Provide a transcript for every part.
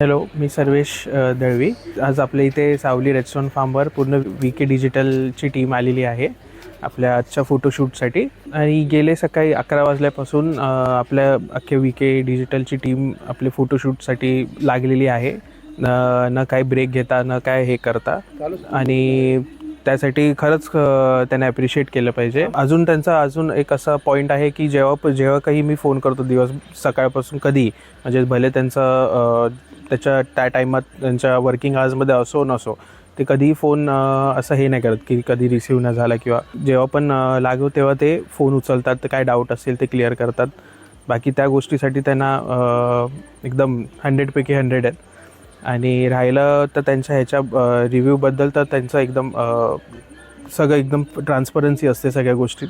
Hello, मी सर्वेश दळवी. आज आपल्या इथे सावली रेस्टॉरंट फार्मवर पूर्ण VK डिजिटलची टीम आलेली आहे आपल्या आजच्या फोटोशूटसाठी. आणि गेले सकाळी 11 वाजल्यापासून आपल्या अख्ख्या VK डिजिटलची टीम आपले फोटोशूटसाठी लागलेली आहे. न काही ब्रेक घेता, न काय हे करता. आणि त्यासाठी खरंच त्यांना ॲप्रिशिएट केलं पाहिजे. अजून एक असा पॉईंट आहे की जेव्हा काही मी फोन करतो दिवस सकाळपासून कधी, म्हणजे भले त्याच्या त्या टायमात त्यांच्या वर्किंग आवर्समध्ये असो नसो, ते कधीही फोन असं हे नाही करत की कधी रिसीव न झाला, किंवा जेव्हा पण लागू तेव्हा ते फोन उचलतात. तर काय डाऊट असेल ते क्लिअर करतात. बाकी त्या गोष्टीसाठी त्यांना एकदम 100 पैकी 100 आहेत. आणि राहिलं तर त्यांच्या ह्याच्या रिव्ह्यूबद्दल, तर त्यांचं सगळं एकदम ट्रान्सपरन्सी असते सगळ्या गोष्टीत.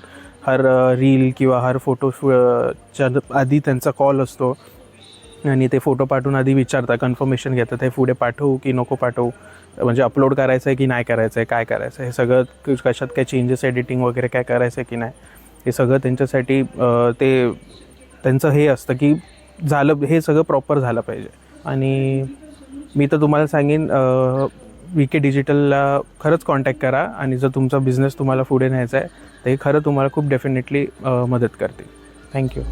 हर रील किंवा हर फोटोच्या आधी त्यांचा कॉल असतो आणि ते फोटो पाठवून आधी विचारतात, कन्फर्मेशन घेतात हे पुढे पाठवू की नको पाठवू, म्हणजे अपलोड करायचं आहे की नाही करायचं आहे, काय करायचं आहे, हे सगळं कशात काय चेंजेस एडिटिंग वगैरे काय करायचं आहे की नाही, हे सगळं त्यांच्यासाठी ते त्यांचं हे असतं की हे सगळं प्रॉपर झालं पाहिजे. आणि मी तर तुम्हाला सांगेन, VK डिजिटलला खरंच कॉन्टॅक्ट करा. आणि जर तुमचा बिझनेस तुम्हाला पुढे न्यायचा आहे तर हे खरं तुम्हाला खूप डेफिनेटली मदत करते. थँक्यू.